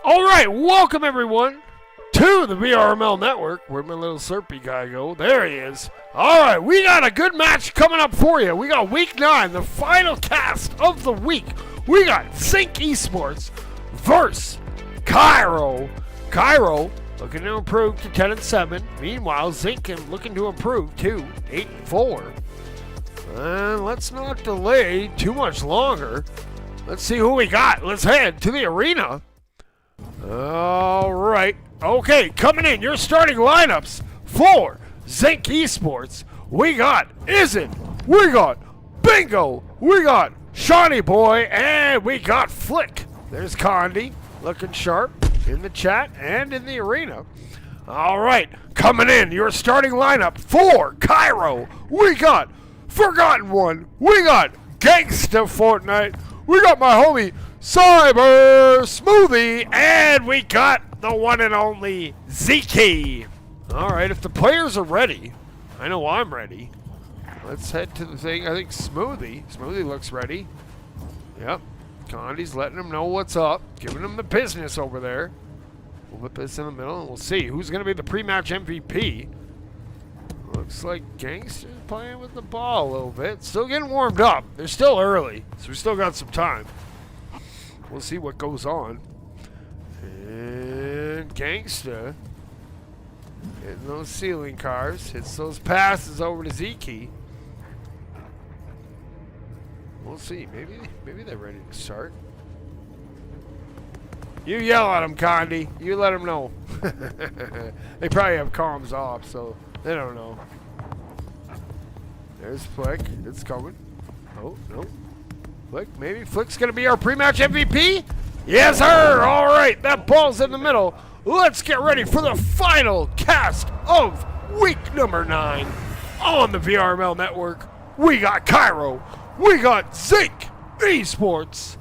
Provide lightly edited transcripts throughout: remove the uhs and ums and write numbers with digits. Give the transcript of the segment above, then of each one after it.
All right, welcome everyone to the VRML network. Where'd my little Slurpee guy go? There he is. All right, we got a good match coming up for you. We got week 9, the final cast of the week. We got ZincEsports versus Kyro. Kyro looking to improve to 10-7. Meanwhile, Zinc looking to improve to 8-4. And let's not delay too much longer. Let's see who we got. Let's head to the arena. All right. Okay, coming in, your starting lineups for ZincEsports. We got Izin, we got Bingo, we got Shawnee Boy, and we got Flick. There's Condi, looking sharp in the chat and in the arena. All right, coming in, your starting lineup for Kyro. We got Forgotten One, we got Gangsta Fortnite, we got my homie Cyber Smoothie, and we got the one and only Zeke. All right, if the players are ready, I know I'm ready. Let's head to the thing. I think Smoothie looks ready. Yep, Condi's letting him know what's up, giving him the business over there. We'll put this in the middle, and we'll see who's going to be the pre-match MVP. Looks like Gangster's playing with the ball a little bit. Still getting warmed up. They're still early, so we still got some time. We'll see what goes on. And Gangsta hitting those ceiling cars, hits those passes over to Zeke. We'll see. Maybe they're ready to start. You yell at them, Condi. You let them know. They probably have comms off, so they don't know. There's Flick. It's coming. Oh, no. Flick, maybe Flick's going to be our pre-match MVP? Yes, sir! All right, that ball's in the middle. Let's get ready for the final cast of week number 9 on the VRML network. We got Kyro. We got ZincEsports.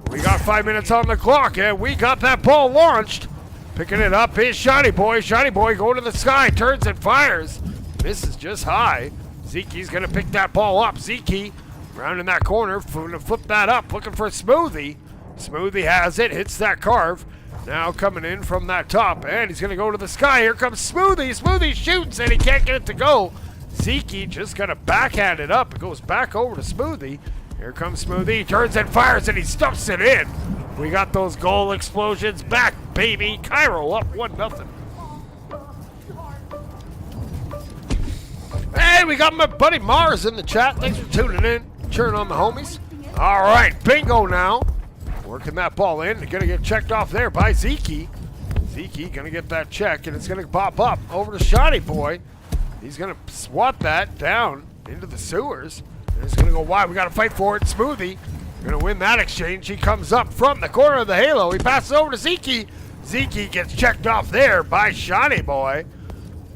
We got 5 minutes on the clock, and we got that ball launched. Picking it up is Shawnee Boy. Shawnee Boy going to the sky, turns and fires. Misses just high. Zeke's going to pick that ball up. Zeke rounding that corner, going to flip that up, looking for Smoothie. Smoothie has it, hits that carve. Now coming in from that top, and he's going to go to the sky. Here comes Smoothie. Smoothie shoots, and he can't get it to go. Zeke just going to backhand it up. It goes back over to Smoothie. Here comes Smoothie. He turns and fires, and he stuffs it in. We got those goal explosions back, baby. Kyro up 1-0. Hey, we got my buddy Mars in the chat. Thanks for tuning in, cheering on the homies. All right, Bingo now. Working that ball in. Going to get checked off there by Zeke. Zeke going to get that check, and it's going to pop up over to Shawnee Boy. He's going to swat that down into the sewers. And it's going to go wide. We got to fight for it. Smoothie going to win that exchange. He comes up from the corner of the halo. He passes over to Zeke. Zeke gets checked off there by Shawnee Boy.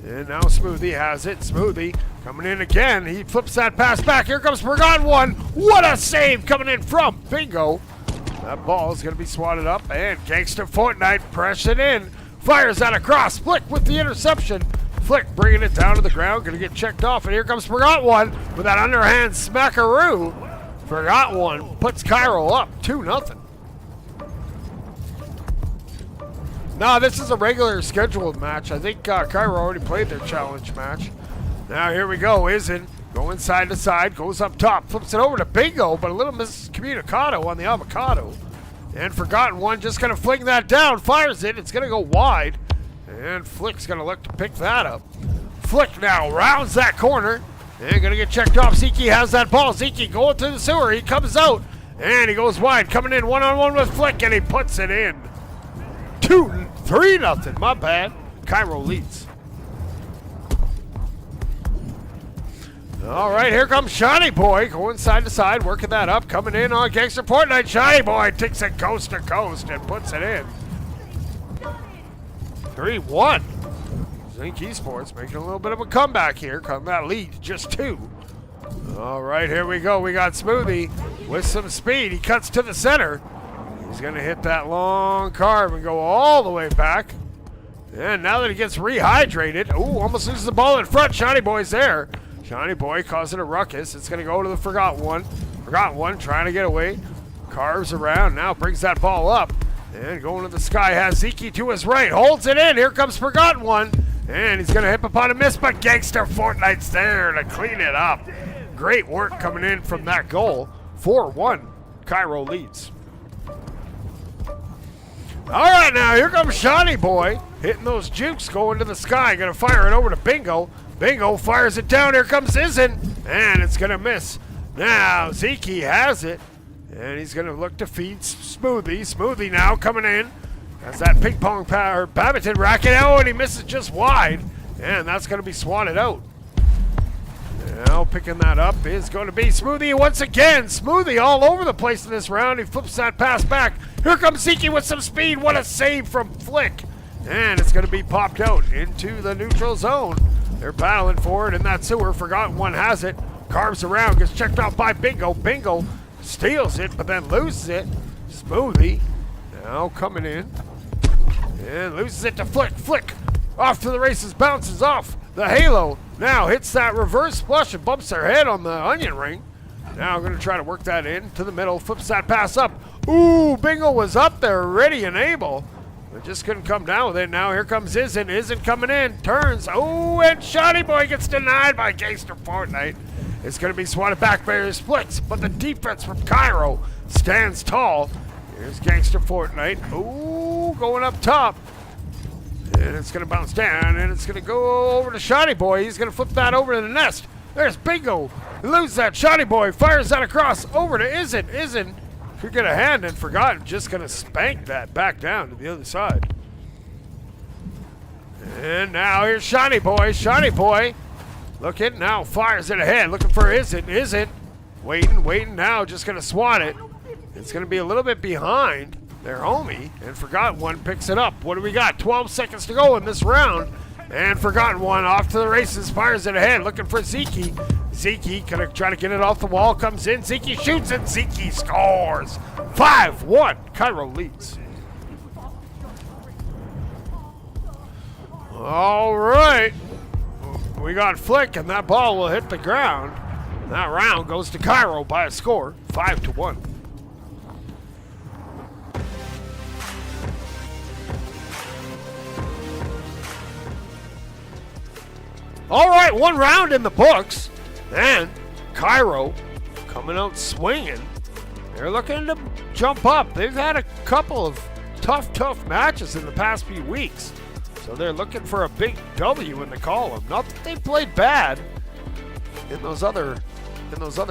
And now Smoothie has it. Smoothie coming in again. He flips that pass back. Here comes Forgotten One. What a save coming in from Bingo. That ball is going to be swatted up. And Gangsta Fortnite pressing in. Fires that across. Flick with the interception. Flick bringing it down to the ground. Going to get checked off. And here comes Forgotten One with that underhand smackaroo. Forgotten One puts Kyro up 2-0. No, this is a regular scheduled match. I think Kyro already played their challenge match. Now here we go. Izin going side to side, goes up top, flips it over to Bingo, but a little miscommunicado on the avocado. And Forgotten One just going to fling that down, fires it. It's going to go wide. And Flick's going to look to pick that up. Flick now rounds that corner. And going to get checked off. Zeke has that ball. Zeke going through the sewer. He comes out. And he goes wide. Coming in one-on-one with Flick. And he puts it in. 3-0. My bad. Kyro leads. All right, here comes Shawnee Boy going side to side, working that up, coming in on Gangster Fortnite. Shawnee Boy takes it coast to coast and puts it in. 3-1. ZincEsports making a little bit of a comeback here. That lead just 2. All right, here we go. We got Smoothie with some speed. He cuts to the center. He's going to hit that long carve and go all the way back. And now that he gets rehydrated, ooh, almost loses the ball in front. Shawnee Boy's there. Shawnee Boy causing a ruckus. It's going to go to the Forgotten One. Forgotten One trying to get away. Carves around. Now brings that ball up. And going to the sky has Zeke to his right. Holds it in. Here comes Forgotten One. And he's going to hip upon a miss, but Gangster Fortnite's there to clean it up. Great work coming in from that goal. 4-1. Kyro leads. All right, now here comes Shiny Boy. Hitting those jukes, going to the sky. Going to fire it over to Bingo. Bingo fires it down. Here comes Isn't. And it's going to miss. Now Zeke has it. And he's going to look to feed Smoothie. Smoothie now coming in. As that ping pong power badminton racket. Oh, and he misses just wide. And that's going to be swatted out. Now picking that up is going to be Smoothie once again. Smoothie all over the place in this round. He flips that pass back. Here comes Zeke with some speed. What a save from Flick. And it's going to be popped out into the neutral zone. They're battling for it in that sewer. Forgotten One has it. Carves around. Gets checked out by Bingo. Bingo steals it, but then loses it. Smoothie now coming in. And loses it to Flick. Flick off to the races. Bounces off the halo. Now hits that reverse splash and bumps their head on the onion ring. Now going to try to work that in to the middle. Flips that pass up. Ooh, Bingo was up there ready and able. But just couldn't come down with it. Now here comes Isn't. Isn't coming in. Turns. Oh, and Shiny Boy gets denied by Gangster Fortnite. It's going to be swatted back by his Flicks. But the defense from Kyro stands tall. Here's Gangster Fortnite. Ooh, going up top. And it's going to bounce down, and it's going to go over to Shiny Boy. He's going to flip that over to the nest. There's Bingo. He loses that. Shiny Boy fires that across over to Isn't. Isn't could get a hand and Forgotten. Just going to spank that back down to the other side. And now here's Shiny Boy. Shiny Boy looking. Now fires it ahead. Looking for Isn't. Isn't waiting. Now just going to swat it. It's going to be a little bit behind their homie, and Forgotten One picks it up. What do we got? 12 seconds to go in this round, and Forgotten One off to the races, fires it ahead, looking for Zeke. Zeke gonna try to get it off the wall, comes in, Zeke shoots, and Zeke scores. 5-1, Kyro leads. All right, we got Flick, and that ball will hit the ground. That round goes to Kyro by a score, 5-1. All right, one round in the books, and Kyro coming out swinging. They're looking to jump up. They've had a couple of tough matches in the past few weeks, so they're looking for a big W in the column. Not that they played bad in those other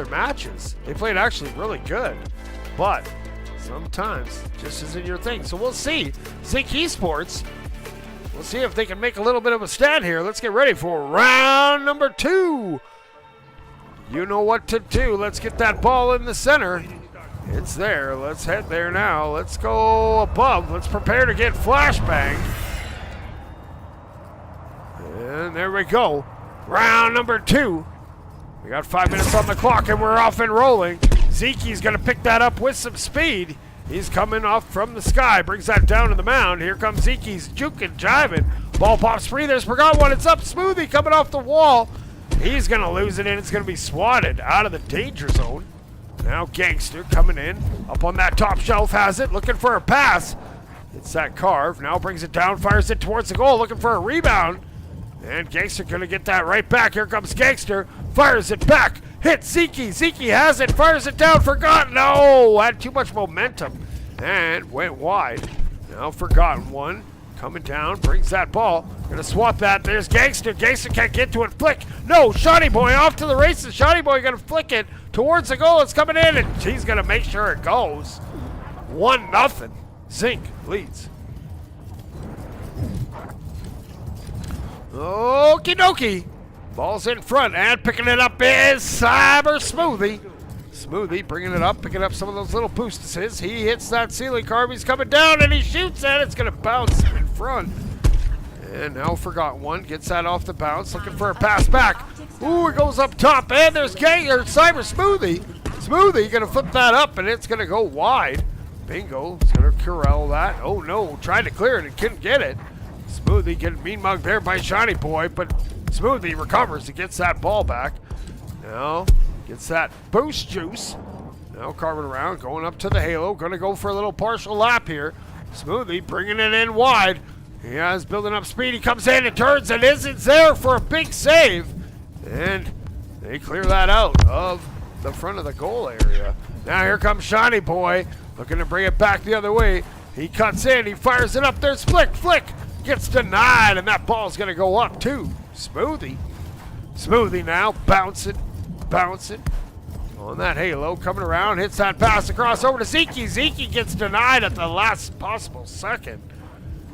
matches. They played actually really good, but sometimes just isn't your thing. So we'll see. ZincEsports. We'll see if they can make a little bit of a stand here. Let's get ready for round number 2. You know what to do. Let's get that ball in the center. It's there. Let's head there now. Let's go above. Let's prepare to get flashbang. And there we go. Round number 2. We got 5 minutes on the clock and we're off and rolling. Zeke's going to pick that up with some speed. He's coming off from the sky, brings that down to the mound. Here comes Zeke's juking, jiving. Ball pops free. There's Forgotten One. It's up. Smoothie coming off the wall. He's going to lose it, and it's going to be swatted out of the danger zone. Now Gangster coming in. Up on that top shelf, has it. Looking for a pass. It's that carve. Now brings it down, fires it towards the goal. Looking for a rebound. And Gangster going to get that right back. Here comes Gangster. Fires it back. Hits Zeke. Zeke has it. Fires it down. Forgotten. No. Had too much momentum. And went wide. Now Forgotten One. Coming down. Brings that ball. Going to swat that. There's Gangster. Gangster can't get to it. Flick. No. Shiny Boy off to the races. Shiny Boy going to flick it towards the goal. It's coming in. And he's going to make sure it goes. 1-0. Zinc leads. Okie dokie. Ball's in front, and picking it up is Cyber Smoothie. Smoothie bringing it up, picking up some of those little boostesses. He hits that ceiling carve. He's coming down, and he shoots at it. It's going to bounce in front. And now Forgotten One gets that off the bounce, looking for a pass back. Ooh, it goes up top, and there's Cyber Smoothie. Smoothie going to flip that up, and it's going to go wide. Bingo is going to corral that. Oh, no, tried to clear it and couldn't get it. Smoothie getting mean mugged there by Shiny Boy, but Smoothie recovers and gets that ball back. Now gets that boost juice. Now carving around, going up to the halo. Going to go for a little partial lap here. Smoothly bringing it in wide. He has building up speed. He comes in and turns and isn't there for a big save. And they clear that out of the front of the goal area. Now here comes Shiny Boy, looking to bring it back the other way. He cuts in, he fires it up there, flick, gets denied, and that ball's gonna go up too. Smoothie now, bouncing on that halo, coming around, hits that pass across over to Zeke. Zeke gets denied at the last possible second.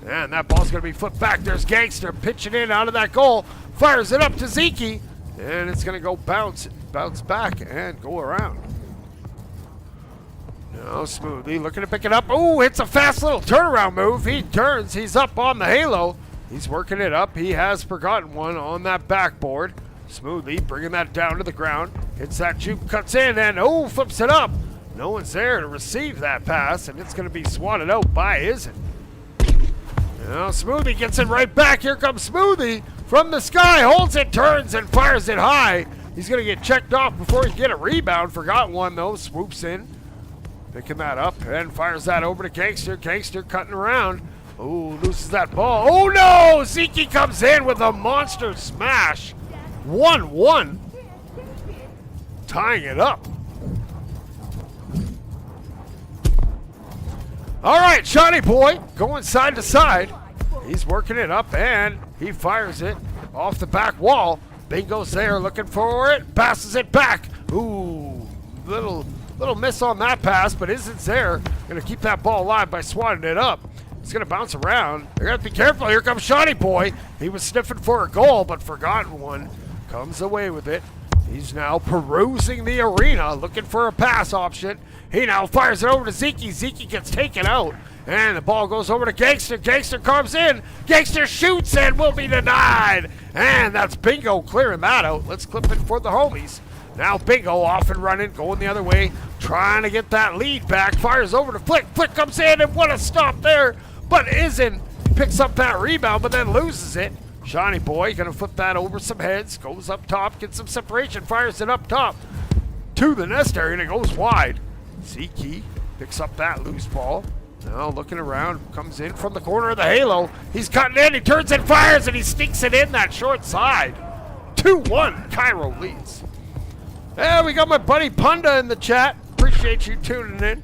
And that ball's gonna be flipped back. There's Gangster pitching in out of that goal, fires it up to Zeke, and it's gonna go bounce back and go around. Now Smoothly looking to pick it up. Oh, it's a fast little turnaround move. He turns, he's up on the halo. He's working it up. He has forgotten one on that backboard. Smoothly bringing that down to the ground. Hits that juke, cuts in, and flips it up. No one's there to receive that pass, and it's gonna be swatted out by Isn't. Now Smoothie gets it right back. Here comes Smoothie from the sky, holds it, turns, and fires it high. He's going to get checked off before he can get a rebound. Forgot one, though. Swoops in, picking that up, and fires that over to Gangster. Gangster cutting around. Oh, loses that ball. Oh, no! Zeke comes in with a monster smash. 1-1. Tying it up. All right, Shiny Boy going side to side. He's working it up, and he fires it off the back wall. Bingo's there looking for it, passes it back. Ooh, little miss on that pass, but Isn't there. Going to keep that ball alive by swatting it up. It's going to bounce around. They're going to be careful. Here comes Shiny Boy. He was sniffing for a goal, but forgotten one. Comes away with it. He's now perusing the arena, looking for a pass option. He now fires it over to Zeke. Zeke gets taken out, and the ball goes over to Gangster. Gangster comes in. Gangster shoots and will be denied. And that's Bingo clearing that out. Let's clip it for the homies. Now Bingo off and running, going the other way, trying to get that lead back. Fires over to Flick. Flick comes in, and what a stop there. But picks up that rebound, but then loses it. Shiny Boy gonna flip that over some heads, goes up top, gets some separation, fires it up top to the nest area, and it goes wide. Zeke picks up that loose ball. Now looking around, comes in from the corner of the halo. He's cutting in, he turns and fires, and he stinks it in that short side. 2-1, Kyro leads. Yeah, we got my buddy Punda in the chat. Appreciate you tuning in.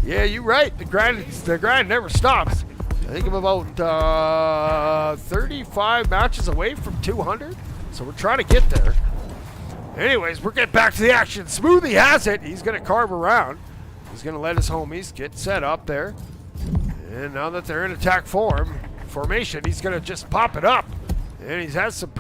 Yeah, you're right, the grind never stops. I think I'm about 35 matches away from 200, so we're trying to get there. Anyways, we're getting back to the action. Smoothie has it. He's going to carve around. He's going to let his homies get set up there. And now that they're in attack formation, he's going to just pop it up. And he's had some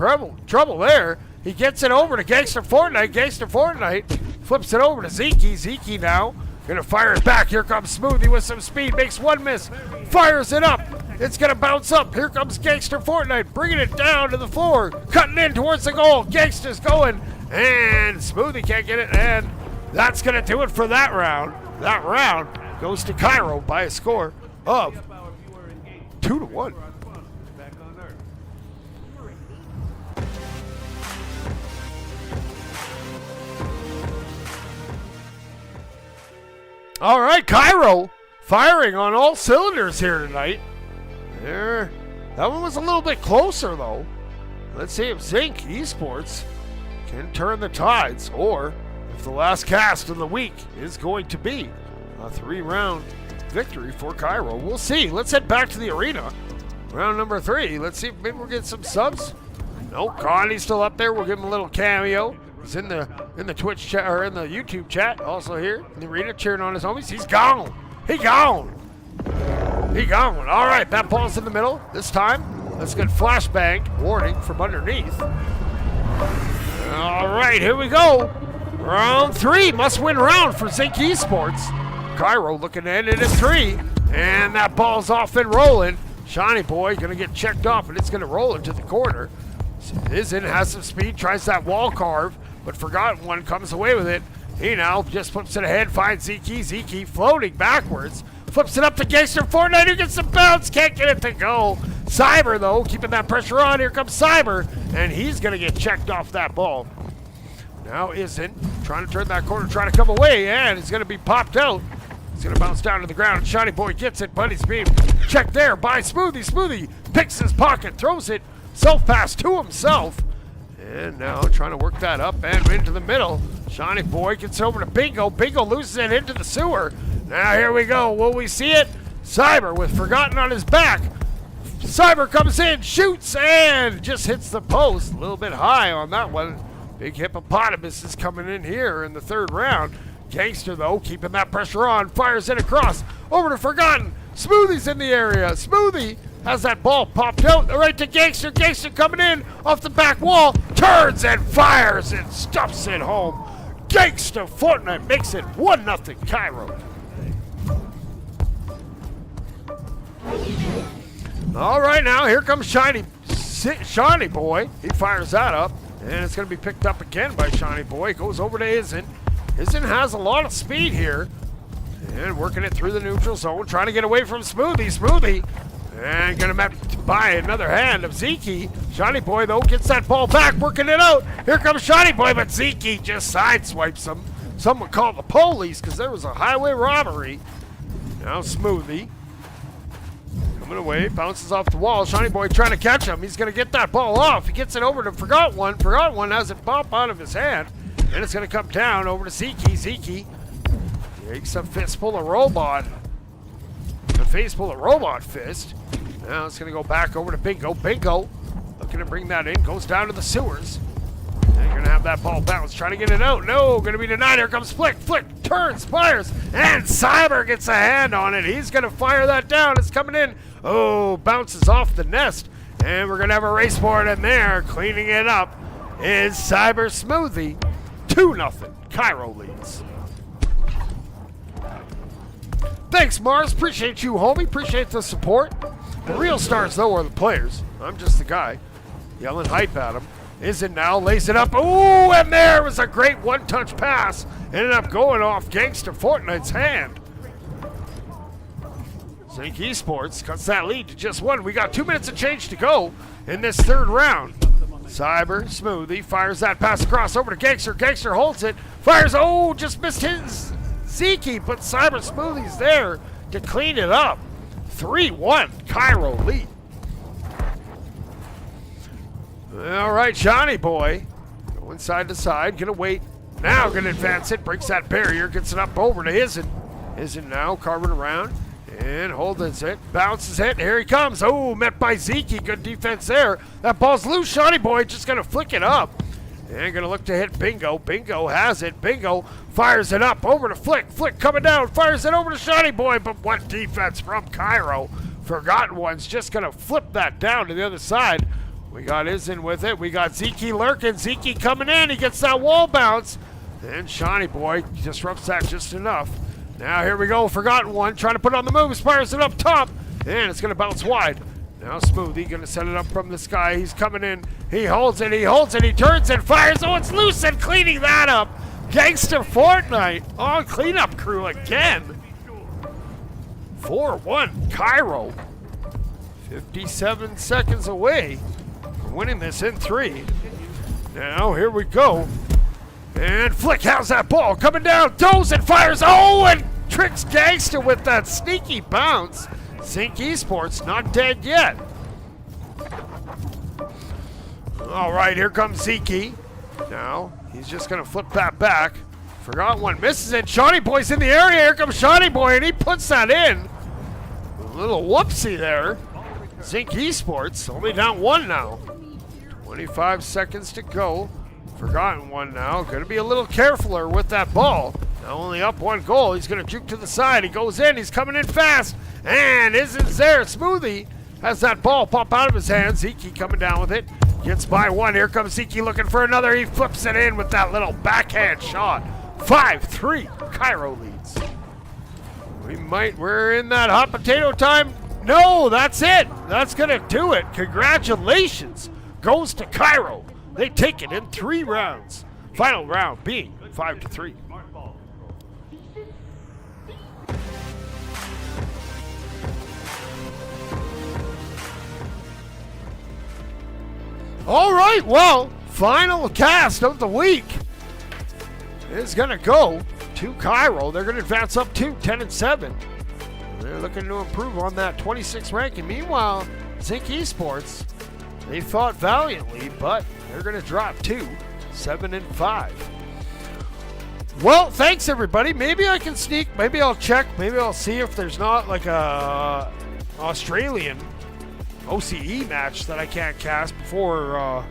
trouble there. He gets it over to Gangster Fortnite. Gangster Fortnite flips it over to Zeke. Zeke now going to fire it back. Here comes Smoothie with some speed. Makes one miss. Fires it up. It's going to bounce up. Here comes Gangster Fortnite, bringing it down to the floor. Cutting in towards the goal. Gangster's going. And Smoothie can't get it. And that's going to do it for that round. That round goes to Kyro by a score of 2-1. All right, Kyro firing on all cylinders here tonight. There, that one was a little bit closer though. Let's see if ZincEsports can turn the tides, or if the last cast of the week is going to be a 3-round victory for Kyro. We'll see. Let's head back to the arena. Round number 3. Let's see if maybe we'll get some subs. Nope, Connie's still up there. We'll give him a little cameo. He's in the Twitch chat, or in the YouTube chat, also here in the arena, cheering on his homies. He's gone. He gone. He gone. All right, that ball's in the middle this time. Let's get flashbang warning from underneath. All right, here we go. Round 3, must-win round for ZincEsports. Kyro looking to end it at 3, and that ball's off and rolling. Shiny Boy gonna get checked off, and it's gonna roll into the corner. Isn't has some speed, tries that wall carve, but forgotten one comes away with it. He now just flips it ahead, finds Zeke. Zeke floating backwards, flips it up to Gangster Fortnite, who gets the bounce, can't get it to go. Cyber though, keeping that pressure on. Here comes Cyber, and he's gonna get checked off that ball. Now Isn't trying to turn that corner, trying to come away, and it's gonna be popped out He's going to bounce down to the ground. Shiny Boy gets it, but he's being checked there by Smoothie. Smoothie picks his pocket, throws it, self-pass to himself. And now trying to work that up and into the middle. Shiny Boy gets over to Bingo. Bingo loses it into the sewer. Now here we go. Will we see it? Cyber with Forgotten on his back. Cyber comes in, shoots, and just hits the post. A little bit high on that one. Big Hippopotamus is coming in here in the third round. Gangster, though, keeping that pressure on. Fires it across. Over to Forgotten. Smoothie's in the area. Smoothie has that ball popped out. Right to Gangster. Gangster coming in off the back wall. Turns and fires and stuffs it home. Gangster Fortnite makes it 1-0 Kyro. All right, now here comes Shiny Boy. He fires that up, and it's going to be picked up again by Shiny Boy. Goes over to Izen. Izen has a lot of speed here, and working it through the neutral zone, trying to get away from Smoothie. Smoothie, and going to buy another hand of Zeke. Shiny Boy, though, gets that ball back, working it out. Here comes Shiny Boy, but Zeke just sideswipes him. Someone called the police because there was a highway robbery. Now Smoothie. Coming away, bounces off the wall. Shiny Boy trying to catch him. He's going to get that ball off. He gets it over to Forgot One. Forgot One has it pop out of his hand. And it's going to come down over to Zeke. Zeke takes a fistful of robot. A faceful of robot fist. Now it's going to go back over to Bingo. Bingo looking to bring that in. Goes down to the sewers. And you're going to have that ball bounce. Trying to get it out. No, going to be denied. Here comes Flick. Flick turns, fires. And Cyber gets a hand on it. He's going to fire that down. It's coming in. Oh, bounces off the nest. And we're going to have a race for it in there. Cleaning it up is Cyber Smoothie. 2-0. Kyro leads. Thanks, Mars. Appreciate you, homie. Appreciate the support. The real stars, though, are the players. I'm just the guy yelling hype at them. Izen now, lays it up. Ooh, and there was a great one-touch pass. Ended up going off Gangster Fortnite's hand. ZincEsports cuts that lead to just one. We got 2 minutes of change to go in this third round. Cyber, Smoothie, fires that pass across over to Gangster. Gangster holds it, fires, oh, just missed his Zeke, but Cyber Smoothie's there to clean it up. 3-1, Kyro lead. All right, Shiny Boy, going side to side, gonna wait. Now gonna advance it, breaks that barrier, gets it up over to Izen. Izen now carving around. And holds it, bounces it, here he comes. Oh, met by Zeke, good defense there. That ball's loose, Shiny Boy just gonna flick it up. And gonna look to hit Bingo. Bingo has it, Bingo fires it up over to Flick. Flick coming down, fires it over to Shiny Boy, but what defense from Kyro. Forgotten One's just gonna flip that down to the other side. We got Izen with it, we got Zeke lurking. Zeke coming in, he gets that wall bounce. And Shiny Boy disrupts that just enough. Now here we go, Forgotten One, trying to put on the move, fires it up top, and it's going to bounce wide. Now Smoothie going to set it up from the sky, he's coming in, he holds it, he turns and fires, oh, it's loose and cleaning that up. Gangster Fortnite on cleanup crew again. 4-1, Kyro. 57 seconds away from winning this in 3. Now here we go. And Flick has that ball coming down, throws and fires, oh, and tricks Gangster with that sneaky bounce. ZincEsports not dead yet. All right, here comes Zeke. Now, he's just going to flip that back. Forgot One, misses it. Shiny Boy's in the area. Here comes Shiny Boy, and he puts that in. A little whoopsie there. ZincEsports only down 1 now. 25 seconds to go. Forgotten One now. Going to be a little carefuler with that ball. Now only up 1 goal. He's going to juke to the side. He goes in. He's coming in fast. And isn't there. Smoothie has that ball pop out of his hands. Zeke coming down with it. Gets by 1. Here comes Zeke looking for another. He flips it in with that little backhand shot. 5-3. Kyro leads. We're in that hot potato time. No, that's it. That's going to do it. Congratulations. Goes to Kyro. They take it in 3 rounds. Final round being 5-3. All right, well, final cast of the week is going to go to Kyro. They're going to advance up to 10-7. They're looking to improve on that 26th ranking. Meanwhile, ZincEsports, they fought valiantly, but they're going to drop to 7-5. Well, thanks everybody. Maybe I can sneak. Maybe I'll check. Maybe I'll see if there's not like a Australian OCE match that I can't cast before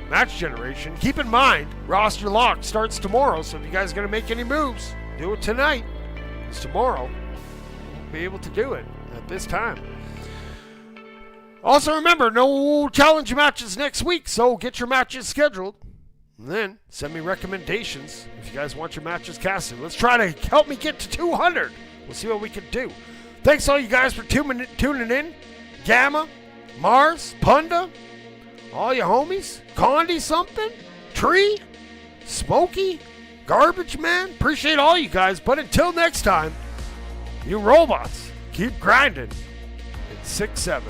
match generation. Keep in mind, roster lock starts tomorrow, so if you guys are going to make any moves, do it tonight. Because tomorrow, you won't be able to do it at this time. Also remember, no challenge matches next week, so get your matches scheduled. And then send me recommendations if you guys want your matches casted. Let's try to help me get to 200. We'll see what we can do. Thanks all you guys for tuning in. Gamma, Mars, Punda, all you homies. Condi something, Tree, Smokey, Garbage Man. Appreciate all you guys. But until next time, you robots, keep grinding in 6-7.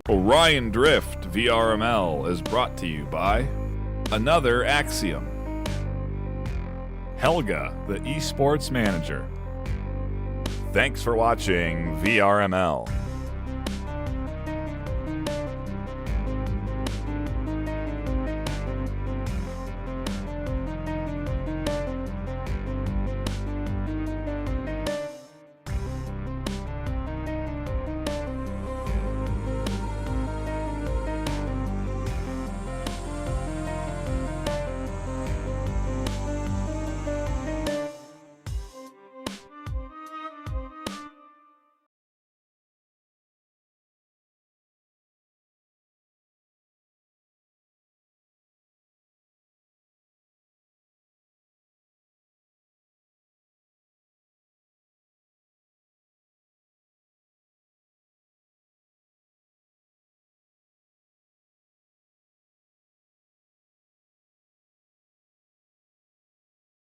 Orion Drift VRML is brought to you by Another Axiom, Helga, the esports manager. Thanks for watching VRML.